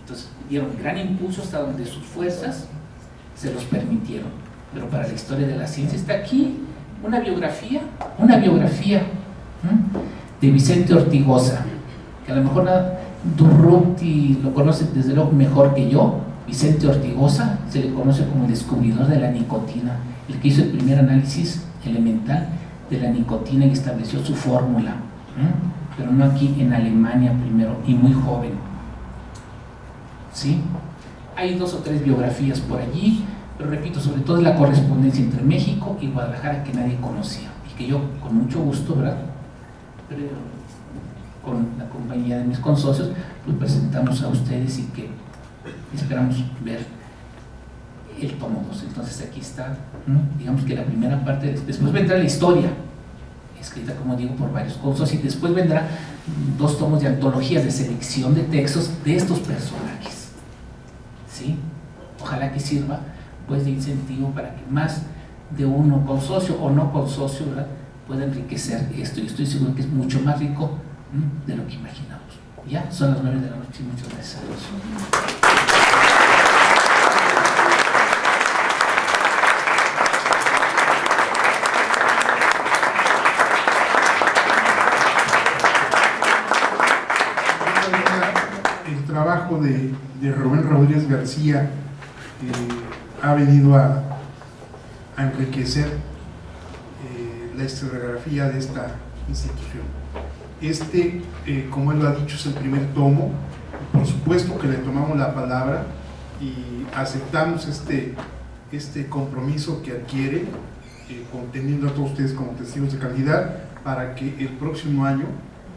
Entonces, dieron gran impulso hasta donde sus fuerzas se los permitieron. Pero para la historia de la ciencia está aquí una biografía de Vicente Ortigosa, que a lo mejor Durruti lo conoce desde luego mejor que yo. Vicente Ortigosa se le conoce como el descubridor de la nicotina, el que hizo el primer análisis elemental de la nicotina y estableció su fórmula, pero no aquí, en Alemania primero, y muy joven. ¿Sí? Hay 2 o 3 biografías por allí, pero repito, sobre todo es la correspondencia entre México y Guadalajara que nadie conocía y que yo con mucho gusto, ¿verdad?, pero con la compañía de mis consocios pues presentamos a ustedes y que esperamos ver el tomo 2. Entonces aquí está, digamos que la primera parte. Después vendrá la historia, escrita, como digo, por varios consocios, y después vendrá 2 tomos de antologías de selección de textos de estos personajes. ¿Sí? Ojalá que sirva pues de incentivo para que más de uno, con socio o no con socio, ¿verdad?, pueda enriquecer esto, y estoy seguro que es mucho más rico de lo que imaginamos. Ya son las 9 de la noche. Muchas gracias a todos. El trabajo de Rubén Rodríguez García ha venido a enriquecer la historiografía de esta institución. Como él lo ha dicho, es el primer tomo. Por supuesto que le tomamos la palabra y aceptamos este compromiso que adquiere, teniendo a todos ustedes como testigos de calidad, para que el próximo año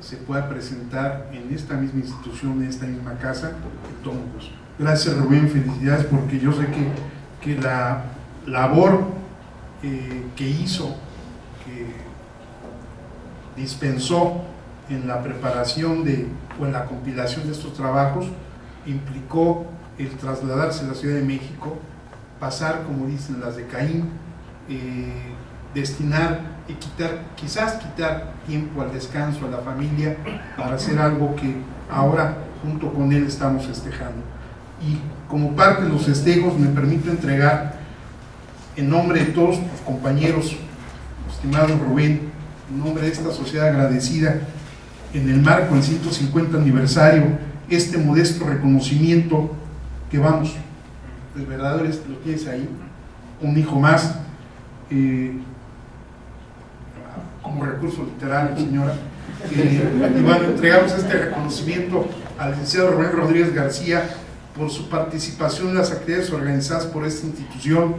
se pueda presentar en esta misma institución, en esta misma casa, el tomo 2. Gracias, Rubén, felicidades, porque yo sé que la labor que hizo, que dispensó en la preparación o en la compilación de estos trabajos, implicó el trasladarse a la Ciudad de México, pasar, como dicen las de Caín, destinar y quizás quitar tiempo al descanso, a la familia, para hacer algo que ahora junto con él estamos festejando. Y como parte de los festejos me permito entregar, en nombre de todos tus compañeros, estimado Rubén, en nombre de esta sociedad agradecida, en el marco del 150 aniversario, este modesto reconocimiento que vamos, el verdadero lo tienes ahí, un hijo más, como recurso literal, señora, y bueno, entregamos este reconocimiento al licenciado Rubén Rodríguez García por su participación en las actividades organizadas por esta institución,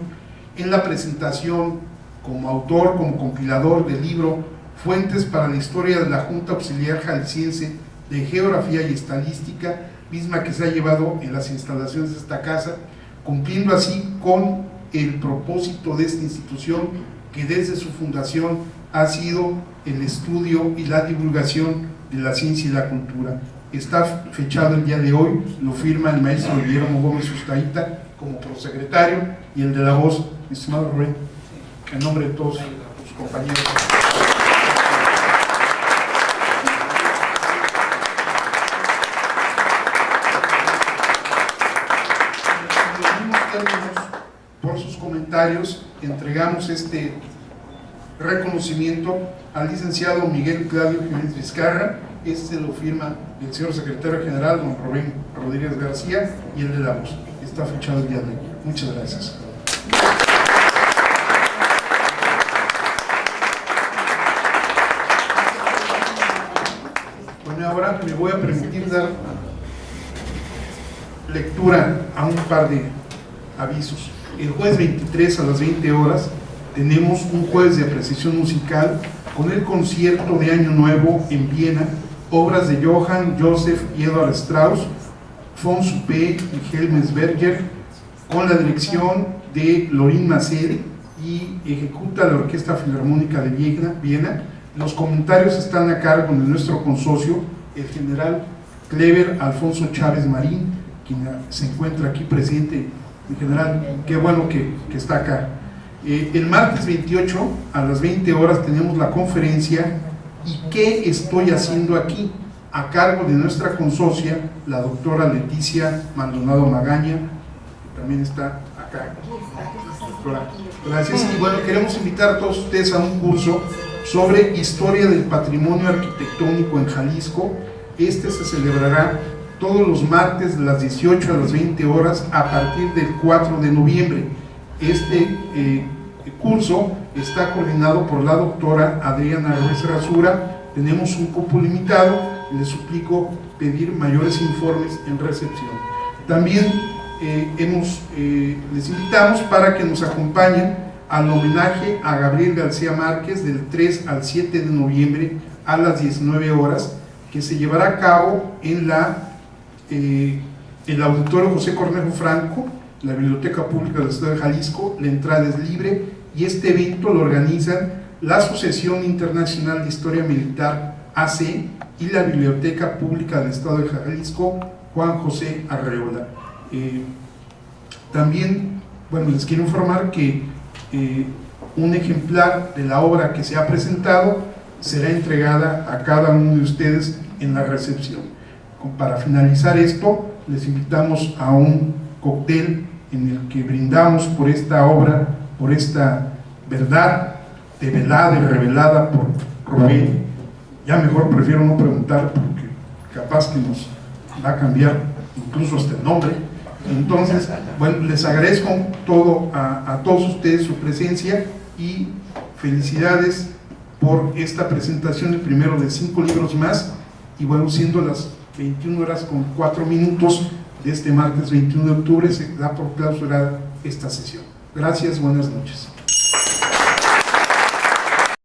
en la presentación como autor, como compilador del libro Fuentes para la Historia de la Junta Auxiliar Jalisciense de Geografía y Estadística, misma que se ha llevado en las instalaciones de esta casa, cumpliendo así con el propósito de esta institución, que desde su fundación ha sido el estudio y la divulgación de la ciencia y la cultura. Está fechado el día de hoy, lo firma el maestro Guillermo Gómez Ustaíta como prosecretario, y el de la voz, mi estimado Rubén, en nombre de todos sus compañeros. Por sus comentarios, entregamos este reconocimiento al licenciado Miguel Claudio Jiménez Vizcarra. Este lo firma el señor secretario general, don Rubén Rodríguez García, y el de la voz. Está fechado el día de hoy. Muchas gracias. Bueno, ahora me voy a permitir dar lectura a un par de avisos. El jueves 23 a las 20 horas tenemos un jueves de apreciación musical con el concierto de Año Nuevo en Viena, obras de Johann Joseph y Edward Strauss, von Suppé y Helmes Berger, con la dirección de Lorin Massel, y ejecuta la Orquesta Filarmónica de Viena. Los comentarios están a cargo de nuestro consocio, el general Clever Alfonso Chávez Marín, quien se encuentra aquí presente. En general, qué bueno que está acá. El martes 28 a las 20 horas tenemos la conferencia ¿Y qué estoy haciendo aquí?, a cargo de nuestra consocia, la doctora Leticia Maldonado Magaña, también está acá. Doctora, gracias. Y bueno, queremos invitar a todos ustedes a un curso sobre historia del patrimonio arquitectónico en Jalisco. Este se celebrará todos los martes de las 18 a las 20 horas a partir del 4 de noviembre. Este curso está coordinado por la doctora Adriana Ruiz Rasura. Tenemos un cupo limitado y les suplico pedir mayores informes en recepción. También les invitamos para que nos acompañen al homenaje a Gabriel García Márquez del 3 al 7 de noviembre a las 19 horas, que se llevará a cabo en el Auditorio José Cornejo Franco, la Biblioteca Pública del Estado de Jalisco. La entrada es libre y este evento lo organizan la Asociación Internacional de Historia Militar AC y la Biblioteca Pública del Estado de Jalisco Juan José Arreola. También, bueno, les quiero informar que un ejemplar de la obra que se ha presentado será entregada a cada uno de ustedes en la recepción. Para finalizar esto, les invitamos a un cóctel en el que brindamos por esta obra, por esta verdad develada y revelada por Rubén. Ya mejor prefiero no preguntar porque capaz que nos va a cambiar incluso hasta el nombre. Entonces, bueno, les agradezco a todos ustedes su presencia y felicidades por esta presentación, el primero de 5 libros más. Y bueno, siendo las 21 horas con 4 minutos de este martes 21 de octubre, se da por clausurada esta sesión. Gracias, buenas noches.